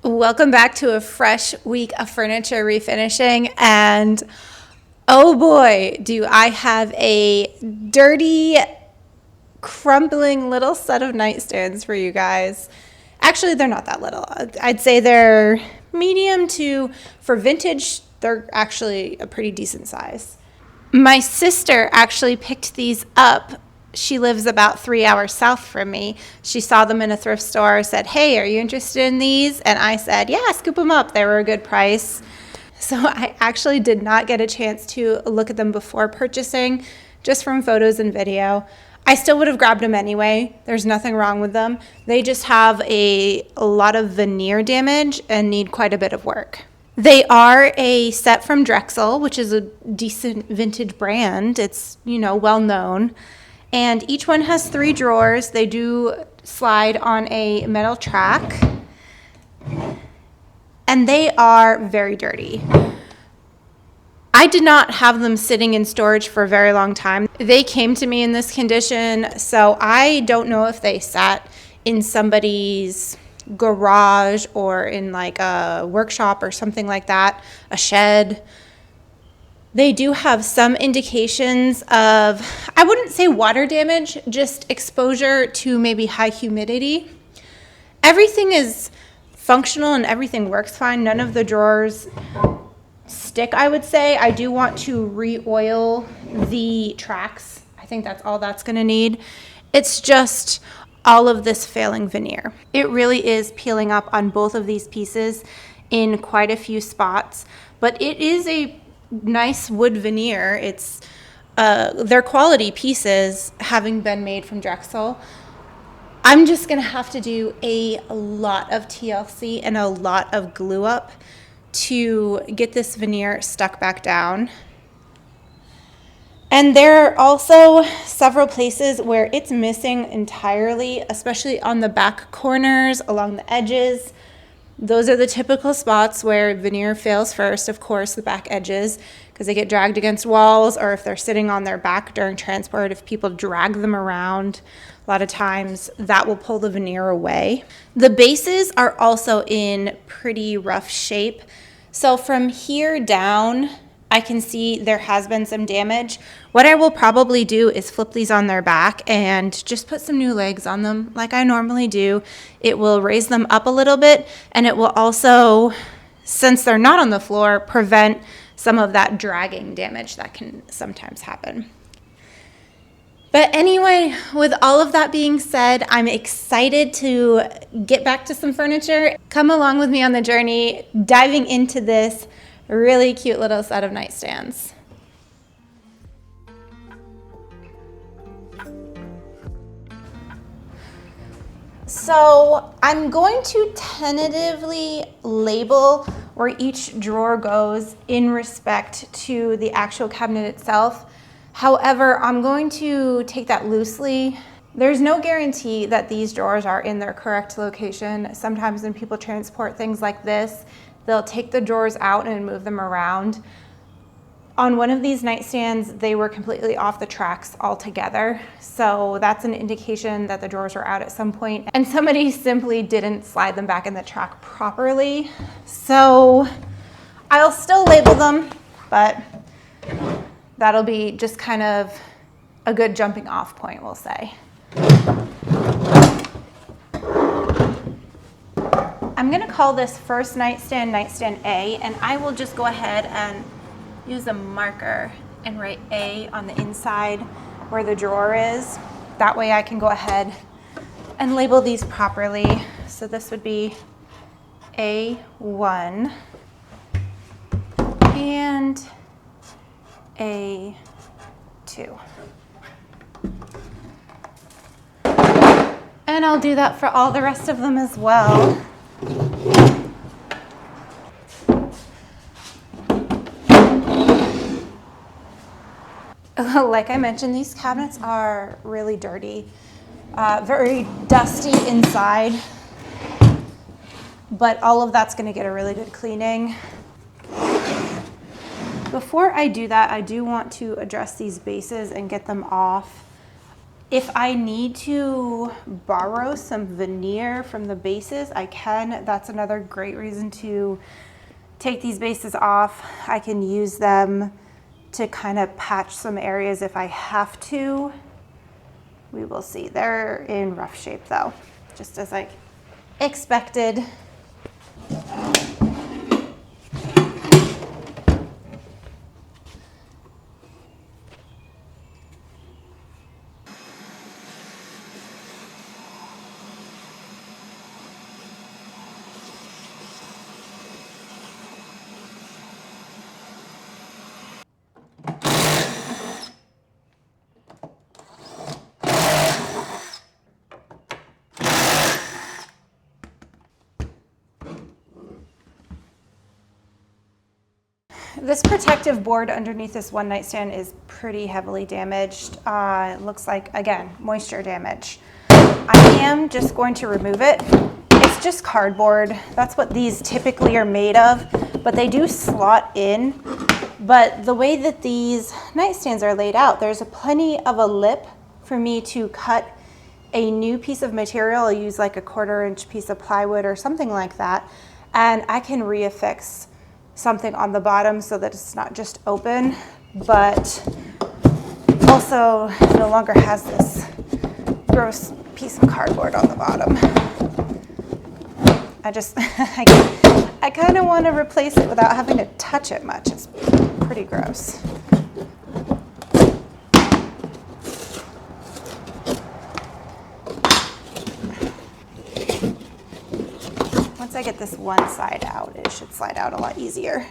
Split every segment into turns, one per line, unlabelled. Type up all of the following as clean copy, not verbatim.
Welcome back to a fresh week of furniture refinishing, and oh boy, do I have a dirty, crumbling little set of nightstands for you guys. Actually, they're not that little. I'd say they're medium to, for vintage, they're actually a pretty decent size. My sister actually picked these up. She lives about 3 hours south from me. She saw them in a thrift store, said, "Hey, are you interested in these?" And I said, "Yeah, scoop them up. They were a good price." So I actually did not get a chance to look at them before purchasing, just from photos and video. I still would have grabbed them anyway. There's nothing wrong with them. They just have a lot of veneer damage and need quite a bit of work. They are a set from Drexel, which is a decent vintage brand. It's, well known. And each one has 3 drawers. They do slide on a metal track. And they are very dirty. I did not have them sitting in storage for a very long time. They came to me in this condition, so I don't know if they sat in somebody's garage or in like a workshop or something like that, a shed. They do have some indications of, I wouldn't say water damage, just exposure to maybe high humidity. Everything is functional and everything works fine. None of the drawers stick, I would say. I do want to re-oil the tracks. I think that's all that's going to need. It's just all of this failing veneer. It really is peeling up on both of these pieces in quite a few spots, but it is a nice wood veneer. It's they're quality pieces, having been made from Drexel. I'm just gonna have to do a lot of TLC and a lot of glue up to get this veneer stuck back down. And there are also several places where it's missing entirely, especially on the back corners, along the edges. Those are the typical spots where veneer fails first, of course, the back edges, because they get dragged against walls, or if they're sitting on their back during transport, if people drag them around, a lot of times that will pull the veneer away. The bases are also in pretty rough shape. So from here down, I can see there has been some damage. What I will probably do is flip these on their back and just put some new legs on them like I normally do. It will raise them up a little bit, and it will also, since they're not on the floor, prevent some of that dragging damage that can sometimes happen. But anyway, with all of that being said, I'm excited to get back to some furniture. Come along with me on the journey, diving into this really cute little set of nightstands. So I'm going to tentatively label where each drawer goes in respect to the actual cabinet itself. However, I'm going to take that loosely. There's no guarantee that these drawers are in their correct location. Sometimes when people transport things like this, they'll take the drawers out and move them around. On one of these nightstands, they were completely off the tracks altogether. So that's an indication that the drawers were out at some point, and somebody simply didn't slide them back in the track properly. So I'll still label them, but that'll be just kind of a good jumping off point, we'll say. I'm gonna call this first nightstand, nightstand A, and I will just go ahead and use a marker and write A on the inside where the drawer is. That way I can go ahead and label these properly. So this would be A1 and A2. And I'll do that for all the rest of them as well. Like I mentioned, these cabinets are really dirty, very dusty inside, but all of that's going to get a really good cleaning. Before I do that, I do want to address these bases and get them off. If I need to borrow some veneer from the bases, I can. That's another great reason to take these bases off. I can use them to kind of patch some areas if I have to. We will see. They're in rough shape though, just as I expected. This protective board underneath this one nightstand is pretty heavily damaged. It looks like, again, moisture damage. I am just going to remove it. It's just cardboard. That's what these typically are made of, but they do slot in. But the way that these nightstands are laid out, there's plenty of a lip for me to cut a new piece of material. I'll use like a 1/4 inch piece of plywood or something like that, and I can reaffix something on the bottom so that it's not just open, but also no longer has this gross piece of cardboard on the bottom. I kind of want to replace it without having to touch it much. It's pretty gross. Once I get this one side out, it should slide out a lot easier.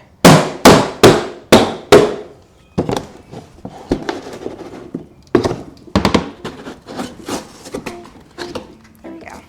There we go.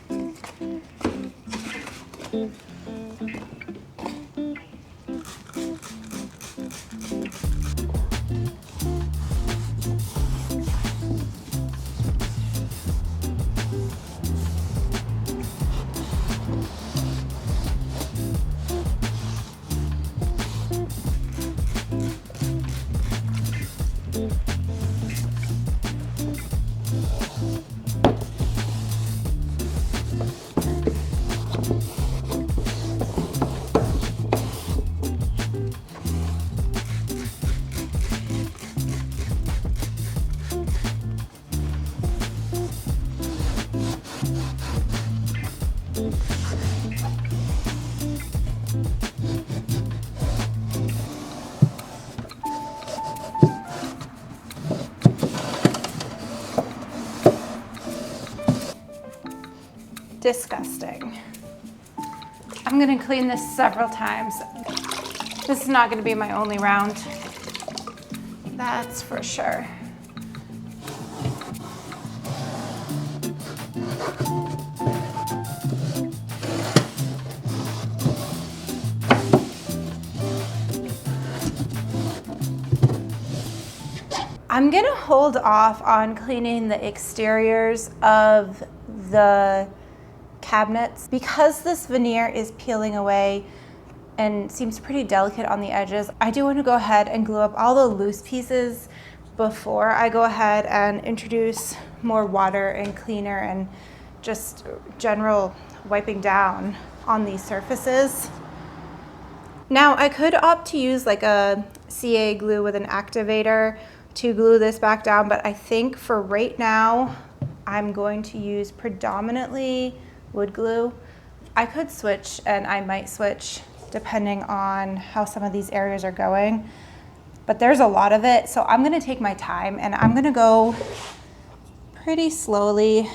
Disgusting. I'm gonna clean this several times. This is not gonna be my only round. That's for sure. I'm gonna hold off on cleaning the exteriors of the cabinets because this veneer is peeling away and seems pretty delicate on the edges. I do want to go ahead and glue up all the loose pieces before I go ahead and introduce more water and cleaner and just general wiping down on these surfaces. Now I could opt to use like a CA glue with an activator to glue this back down, but I think for right now I'm going to use predominantly wood glue. I could switch, and I might switch depending on how some of these areas are going, but there's a lot of it, so I'm gonna take my time and I'm gonna go pretty slowly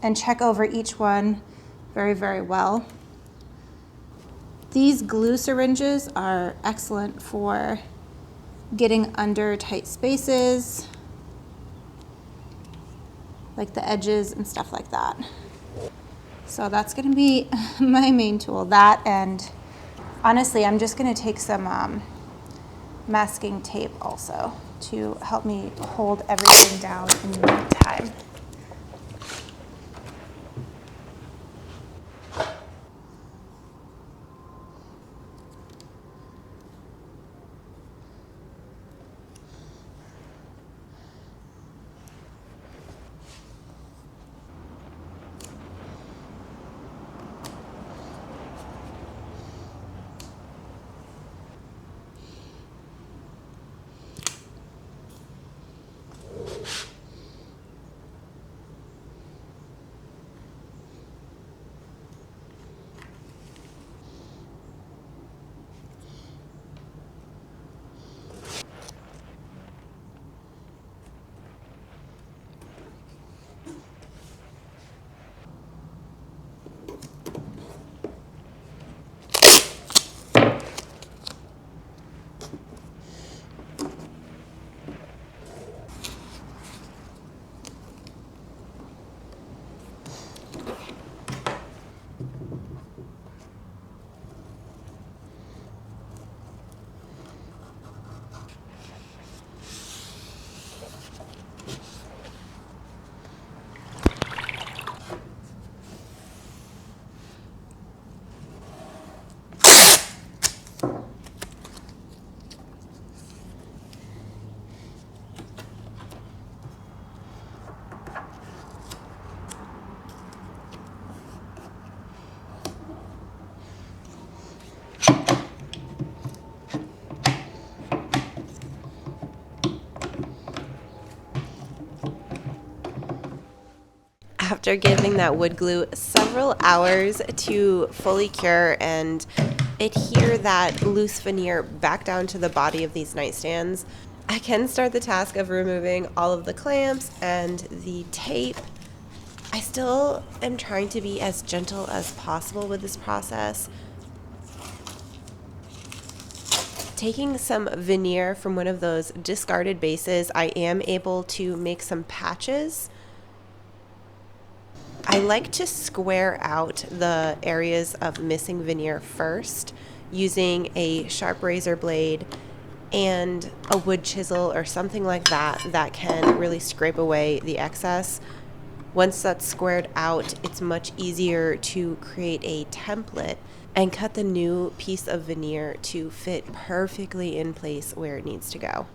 and check over each one very, very well. These glue syringes are excellent for getting under tight spaces, like the edges and stuff like that. So that's gonna be my main tool, that, and honestly, I'm just gonna take some masking tape also to help me hold everything down in the meantime.
after giving that wood glue several hours to fully cure and adhere that loose veneer back down to the body of these nightstands, I can start the task of removing all of the clamps and the tape. I still am trying to be as gentle as possible with this process. Taking some veneer from one of those discarded bases, I am able to make some patches. I like to square out the areas of missing veneer first using a sharp razor blade and a wood chisel or something like that that can really scrape away the excess. Once that's squared out, it's much easier to create a template and cut the new piece of veneer to fit perfectly in place where it needs to go.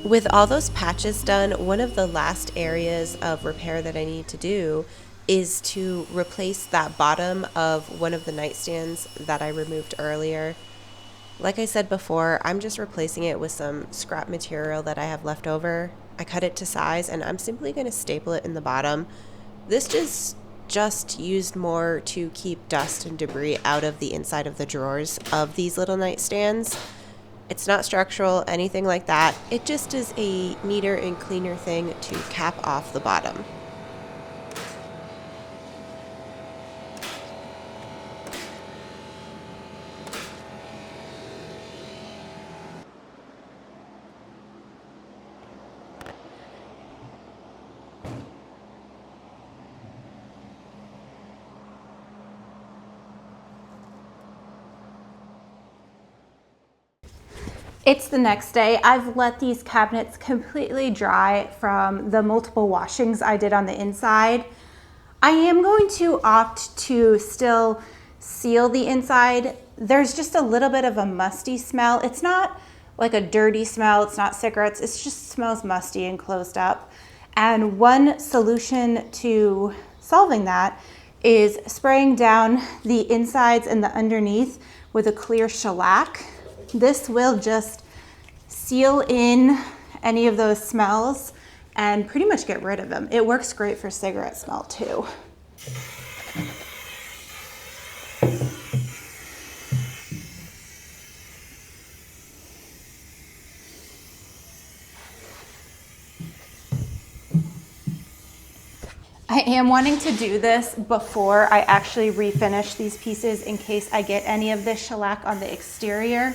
With all those patches done, one of the last areas of repair that I need to do is to replace that bottom of one of the nightstands that I removed earlier. Like I said before, I'm just replacing it with some scrap material that I have left over. I cut it to size and I'm simply going to staple it in the bottom. This is just used more to keep dust and debris out of the inside of the drawers of these little nightstands. It's not structural, anything like that. It just is a neater and cleaner thing to cap off the bottom.
It's the next day. I've let these cabinets completely dry from the multiple washings I did on the inside. I am going to opt to still seal the inside. There's just a little bit of a musty smell. It's not like a dirty smell. It's not cigarettes. It just smells musty and closed up. And one solution to solving that is spraying down the insides and the underneath with a clear shellac. This will just seal in any of those smells and pretty much get rid of them. It works great for cigarette smell too. I am wanting to do this before I actually refinish these pieces in case I get any of this shellac on the exterior.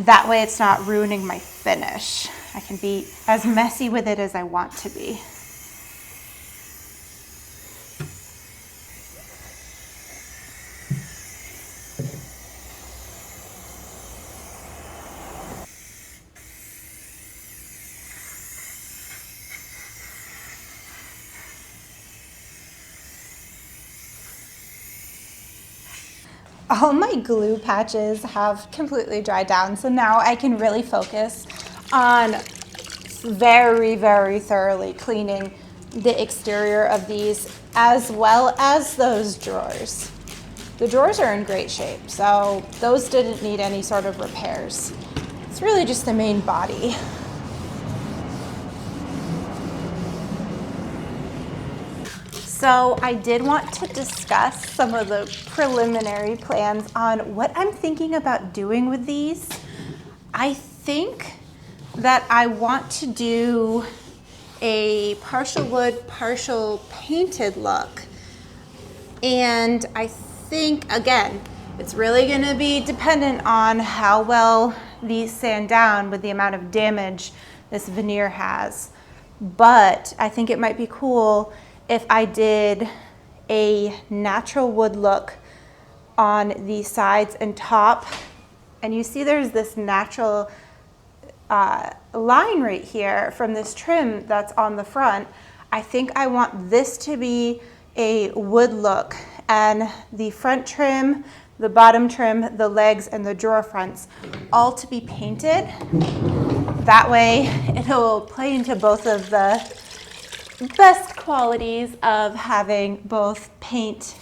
That way it's not ruining my finish. I can be as messy with it as I want to be. all my glue patches have completely dried down, so now I can really focus on very, very thoroughly cleaning the exterior of these as well as those drawers. The drawers are in great shape, so those didn't need any sort of repairs. It's really just the main body. So I did want to discuss some of the preliminary plans on what I'm thinking about doing with these. I think that I want to do a partial wood, partial painted look. And I think, again, it's really gonna be dependent on how well these sand down with the amount of damage this veneer has. But I think it might be cool if I did a natural wood look on the sides and top. And you see there's this natural line right here from this trim that's on the front. I think I want this to be a wood look, and the front trim, the bottom trim, the legs, and the drawer fronts all to be painted. That way it'll play into both of the best qualities of having both paint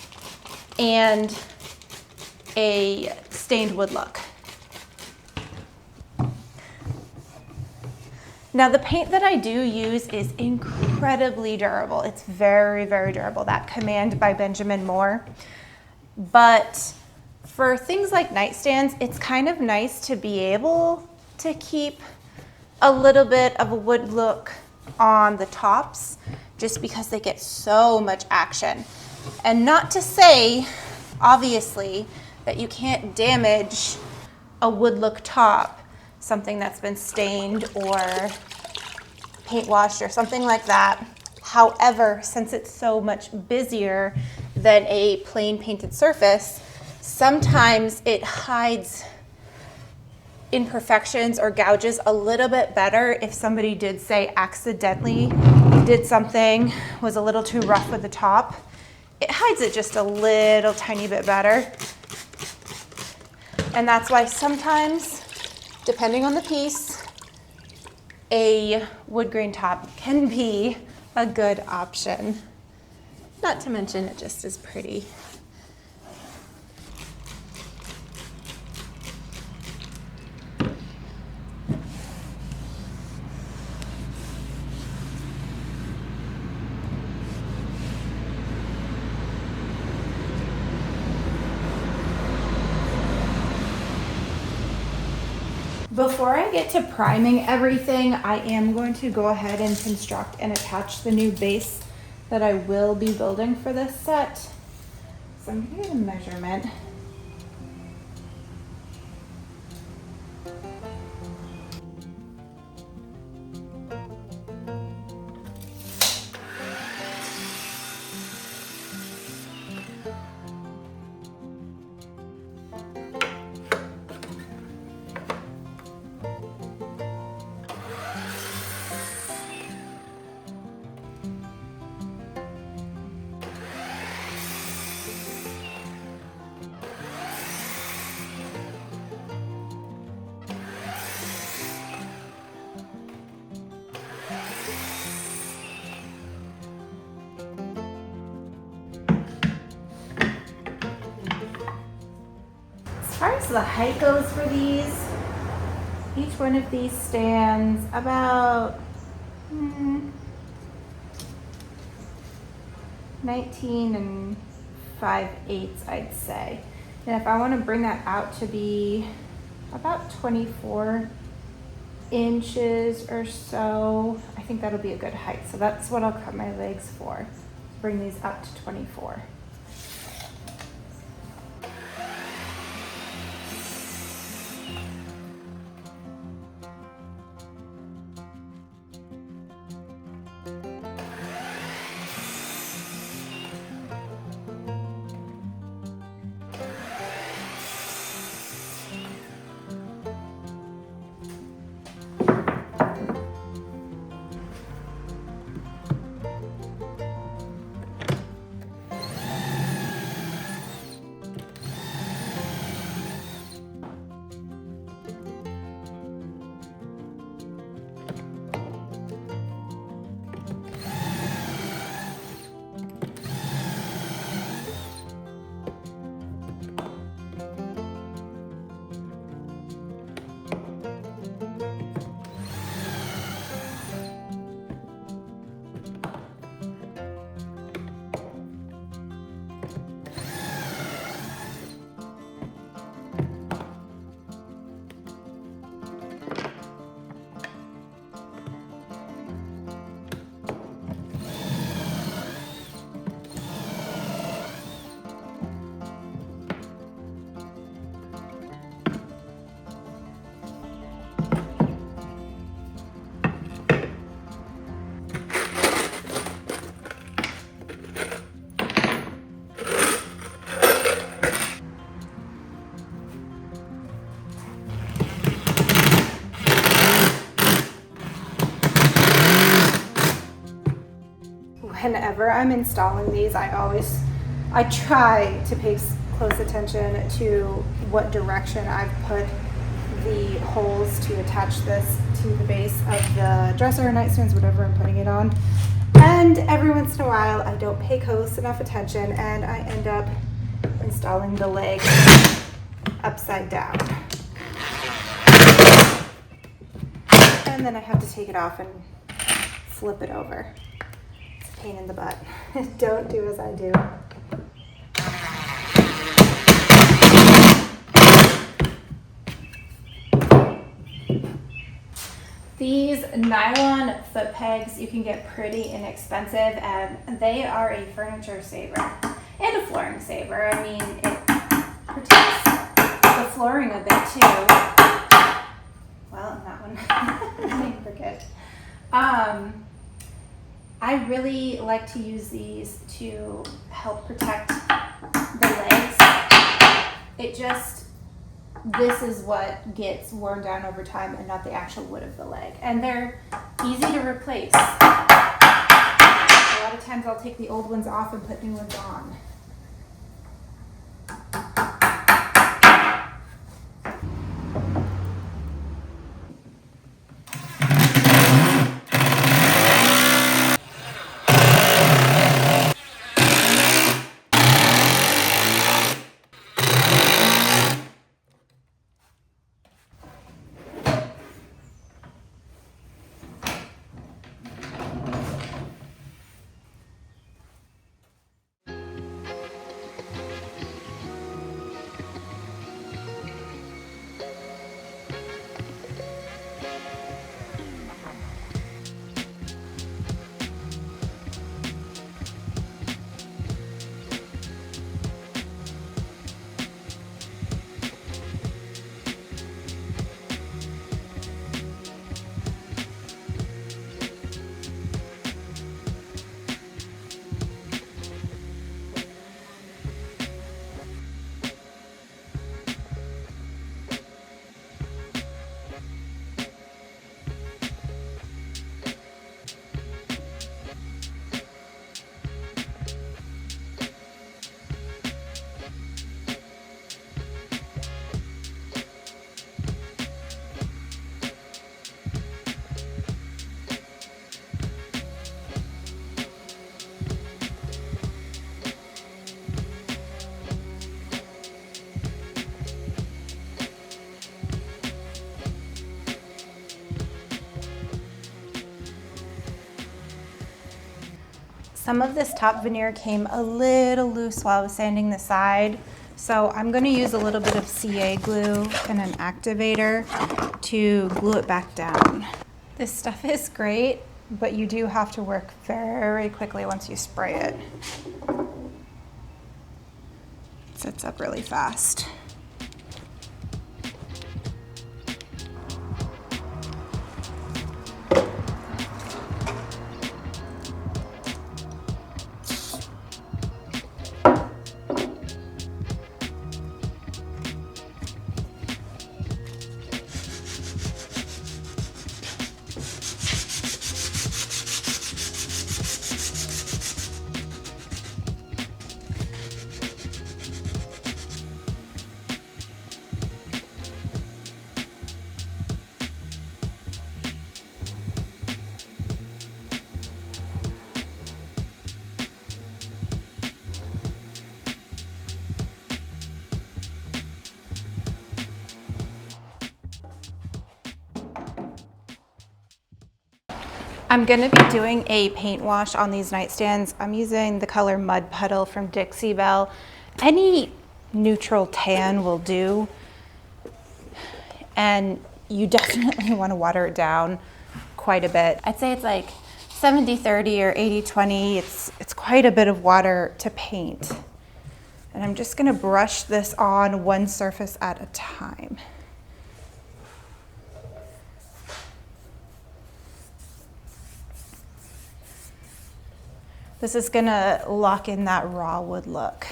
and a stained wood look. Now the paint that I do use is incredibly durable. It's very, very durable. That Command by Benjamin Moore. But for things like nightstands, it's kind of nice to be able to keep a little bit of a wood look on the tops just because they get so much action. And not to say, obviously, that you can't damage a wood look top, something that's been stained or paint washed or something like that. However, since it's so much busier than a plain painted surface, sometimes it hides imperfections or gouges a little bit better if somebody did say accidentally did something, was a little too rough with the top. It hides it just a little tiny bit better. And that's why sometimes, depending on the piece, a wood grain top can be a good option. Not to mention it just is pretty. Before I get to priming everything, I am going to go ahead and construct and attach the new base that I will be building for this set. So I'm going to get a measurement. As far as the height goes for these, each one of these stands about 19 and 5/8, I'd say. And if I want to bring that out to be about 24 inches or so, I think that'll be a good height. So that's what I'll cut my legs for. Bring these up to 24. whenever I'm installing these, I try to pay close attention to what direction I've put the holes to attach this to the base of the dresser or nightstands, whatever I'm putting it on. And every once in a while, I don't pay close enough attention and I end up installing the leg upside down. And then I have to take it off and flip it over. It's a pain in the butt. Don't do as I do. These nylon foot pegs you can get pretty inexpensive, and they are a furniture saver and a flooring saver. I mean, it protects the flooring a bit too. Well, and that one, I didn't forget. I really like to use these to help protect the legs. This is what gets worn down over time and not the actual wood of the leg. And they're easy to replace. A lot of times I'll take the old ones off and put new ones on. Some of this top veneer came a little loose while I was sanding the side, so I'm going to use a little bit of CA glue and an activator to glue it back down. This stuff is great, but you do have to work very quickly once you spray it. It sets up really fast. I'm going to be doing a paint wash on these nightstands. I'm using the color Mud Puddle from Dixie Belle. Any neutral tan will do. And you definitely want to water it down quite a bit. I'd say it's like 70-30 or 80-20. It's quite a bit of water to paint. And I'm just going to brush this on one surface at a time. This is gonna lock in that raw wood look.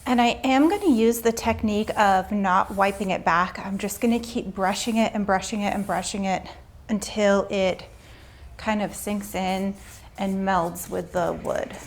And I am going to use the technique of not wiping it back. I'm just going to keep brushing it and brushing it and brushing it until it kind of sinks in and melds with the wood.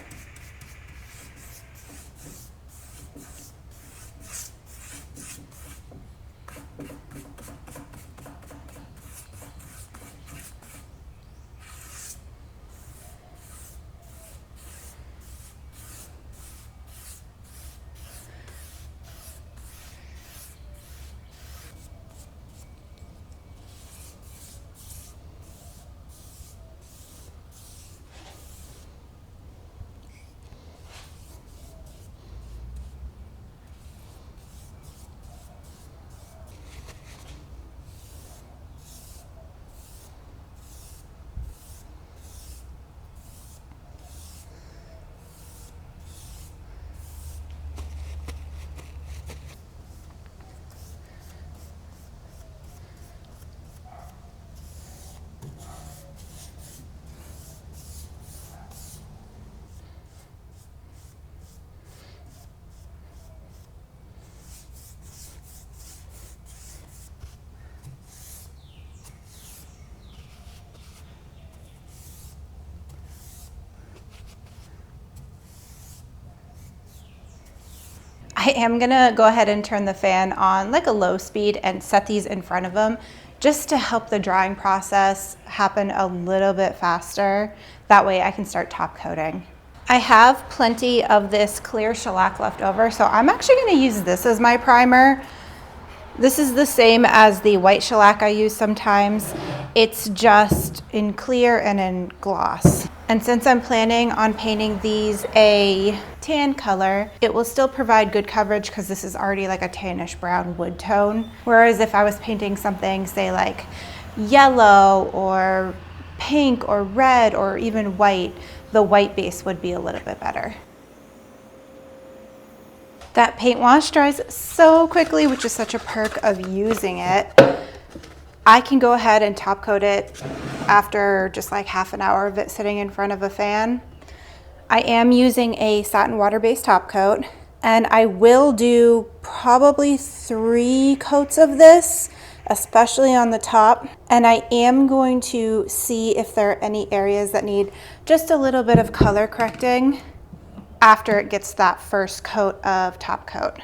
I am gonna go ahead and turn the fan on like a low speed and set these in front of them just to help the drying process happen a little bit faster. That way I can start top coating. I have plenty of this clear shellac left over, so I'm actually gonna use this as my primer. This is the same as the white shellac I use sometimes. It's just in clear and in gloss. And since I'm planning on painting these a tan color, it will still provide good coverage because this is already like a tannish brown wood tone. Whereas if I was painting something, say like yellow or pink or red or even white, the white base would be a little bit better. That paint wash dries so quickly, which is such a perk of using it. I can go ahead and top coat it after just like half an hour of it sitting in front of a fan. I am using a satin water-based top coat, and I will do probably 3 coats of this, especially on the top. And I am going to see if there are any areas that need just a little bit of color correcting after it gets that first coat of top coat.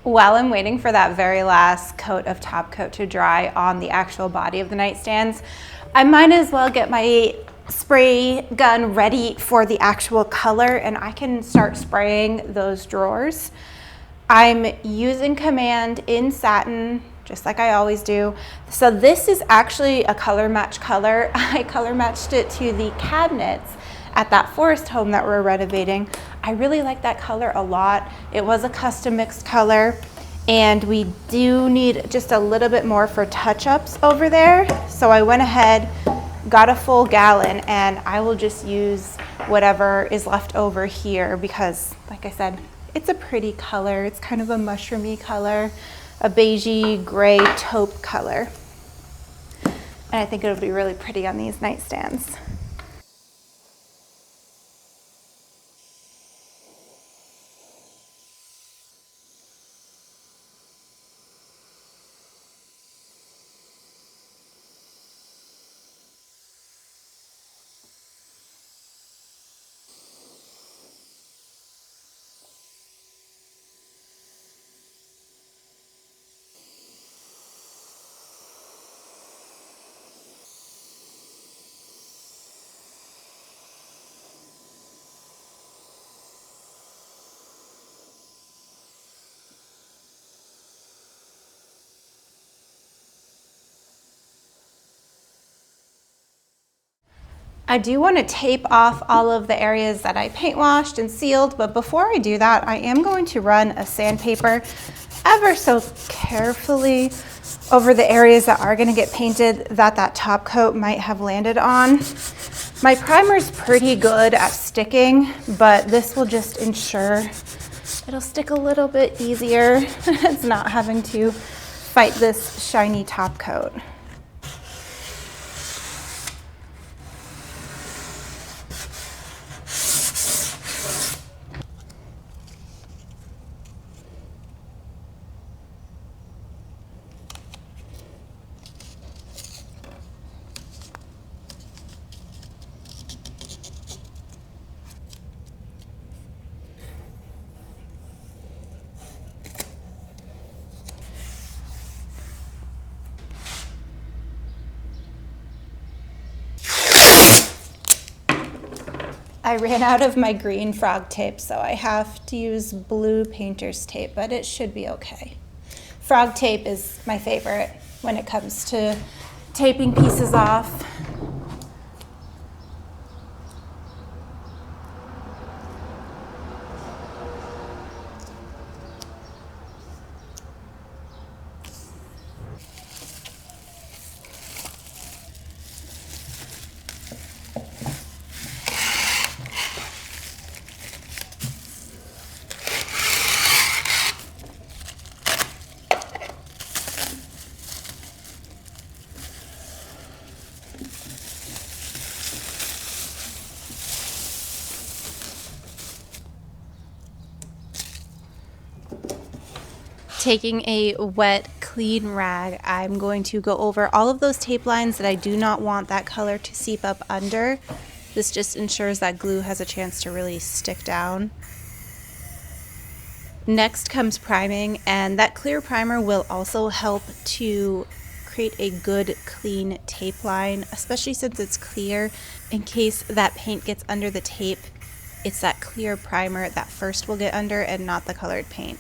While I'm waiting for that very last coat of top coat to dry on the actual body of the nightstands, I might as well get my spray gun ready for the actual color, and I can start spraying those drawers. I'm using Command in satin, just like I always do. So this is actually a color match color. I color matched it to the cabinets at that forest home that we're renovating. I really like that color a lot. It was a custom mixed color, and we do need just a little bit more for touch-ups over there. So I went ahead, got a full gallon, and I will just use whatever is left over here because, like I said, it's a pretty color. It's kind of a mushroomy color, a beigey gray taupe color. And I think it'll be really pretty on these nightstands. I do want to tape off all of the areas that I paint washed and sealed, but before I do that, I am going to run a sandpaper ever so carefully over the areas that are going to get painted that top coat might have landed on. My primer's pretty good at sticking, but this will just ensure it'll stick a little bit easier. It's not having to fight this shiny top coat. I ran out of my green frog tape, so I have to use blue painter's tape, but it should be okay. Frog tape is my favorite when it comes to taping pieces off. Taking a wet, clean rag, I'm going to go over all of those tape lines that I do not want that color to seep up under. This just ensures that glue has a chance to really stick down. Next comes priming, and that clear primer will also help to create a good, clean tape line, especially since it's clear. In case that paint gets under the tape, it's that clear primer that first will get under and not the colored paint.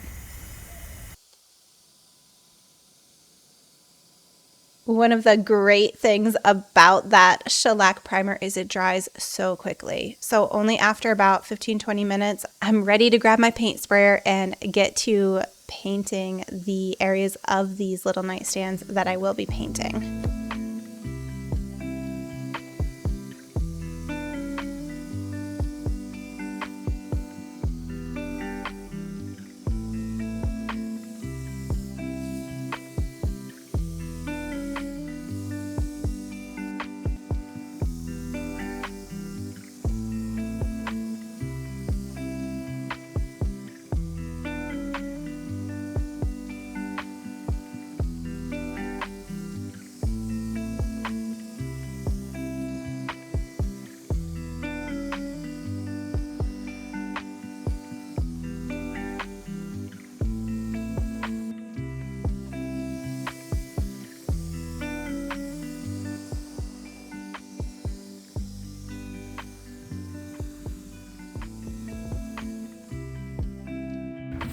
One of the great things about that shellac primer is it dries so quickly. So only after about 15-20 minutes, I'm ready to grab my paint sprayer and get to painting the areas of these little nightstands that I will be painting.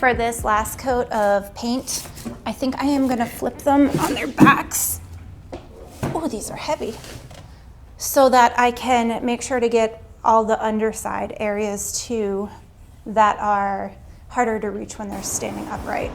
for this last coat of paint, I think I am gonna flip them on their backs. Oh, these are heavy. So that I can make sure to get all the underside areas too that are harder to reach when they're standing upright.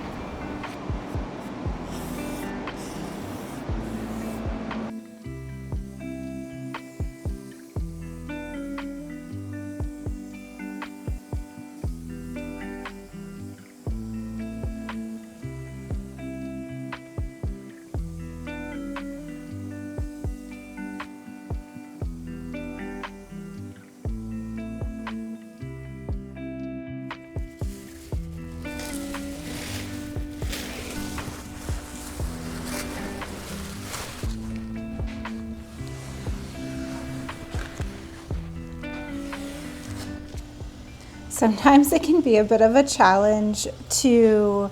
Sometimes it can be a bit of a challenge to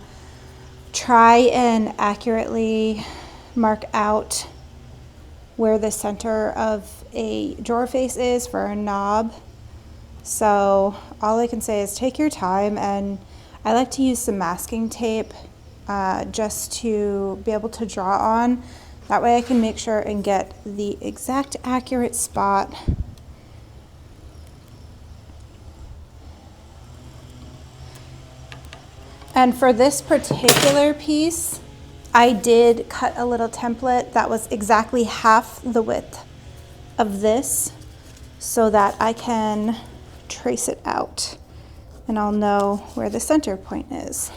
try and accurately mark out where the center of a drawer face is for a knob. So all I can say is take your time, and I like to use some masking tape just to be able to draw on. That way I can make sure and get the exact accurate spot. And for this particular piece, I did cut a little template that was exactly half the width of this so that I can trace it out and I'll know where the center point is.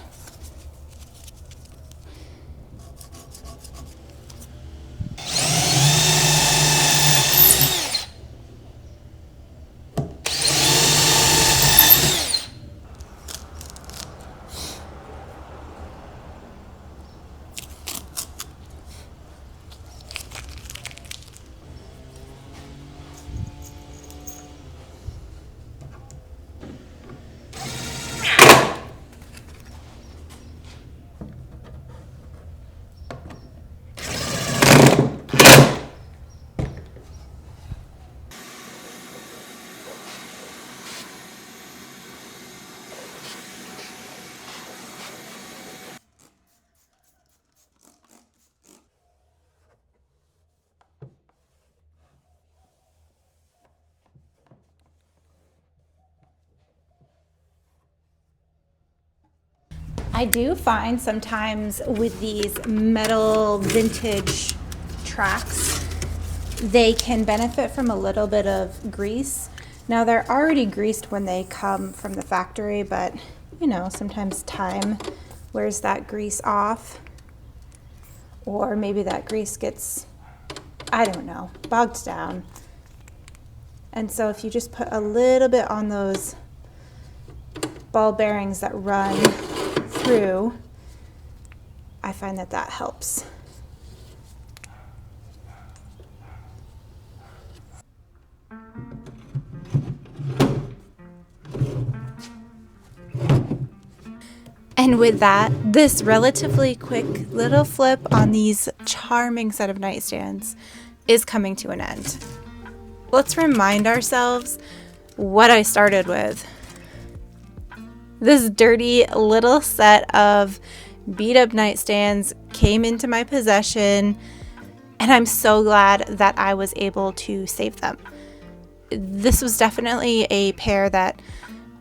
I do find sometimes with these metal vintage tracks, they can benefit from a little bit of grease. Now they're already greased when they come from the factory, but you know, sometimes time wears that grease off, or maybe that grease gets, I don't know, bogged down. And so if you just put a little bit on those ball bearings that run through, I find that that helps. And with that, this relatively quick little flip on these charming set of nightstands is coming to an end. Let's remind ourselves what I started with. This dirty little set of beat up nightstands came into my possession, and I'm so glad that I was able to save them. This was definitely a pair that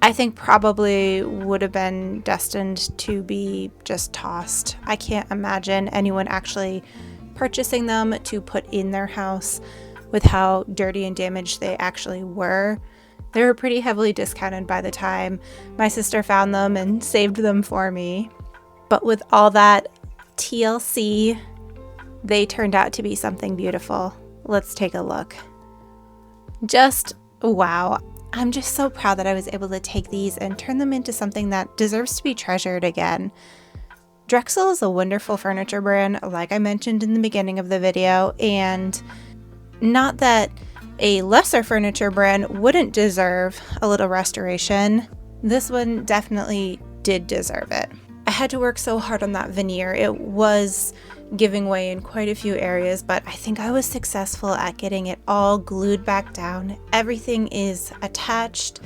I think probably would have been destined to be just tossed. I can't imagine anyone actually purchasing them to put in their house with how dirty and damaged they actually were. They were pretty heavily discounted by the time my sister found them and saved them for me. But with all that TLC, they turned out to be something beautiful. Let's take a look. Just wow. I'm just so proud that I was able to take these and turn them into something that deserves to be treasured again. Drexel is a wonderful furniture brand, like I mentioned in the beginning of the video, and not that a lesser furniture brand wouldn't deserve a little restoration. This one definitely did deserve it. I had to work so hard on that veneer. It was giving way in quite a few areas, but I think I was successful at getting it all glued back down. Everything is attached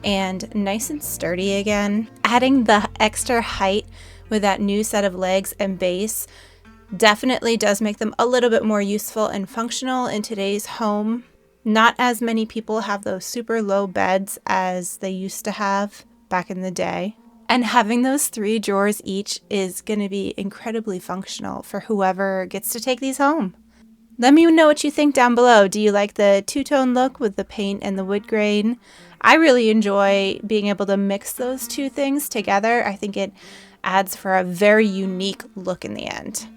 and nice and sturdy again. Adding the extra height with that new set of legs and base definitely does make them a little bit more useful and functional in today's home. Not as many people have those super low beds as they used to have back in the day. And having those 3 drawers each is going to be incredibly functional for whoever gets to take these home. Let me know what you think down below. Do you like the two-tone look with the paint and the wood grain? I really enjoy being able to mix those two things together. I think it adds for a very unique look in the end.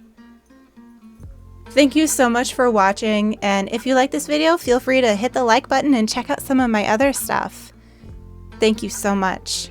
Thank you so much for watching, and if you like this video, feel free to hit the like button and check out some of my other stuff. Thank you so much.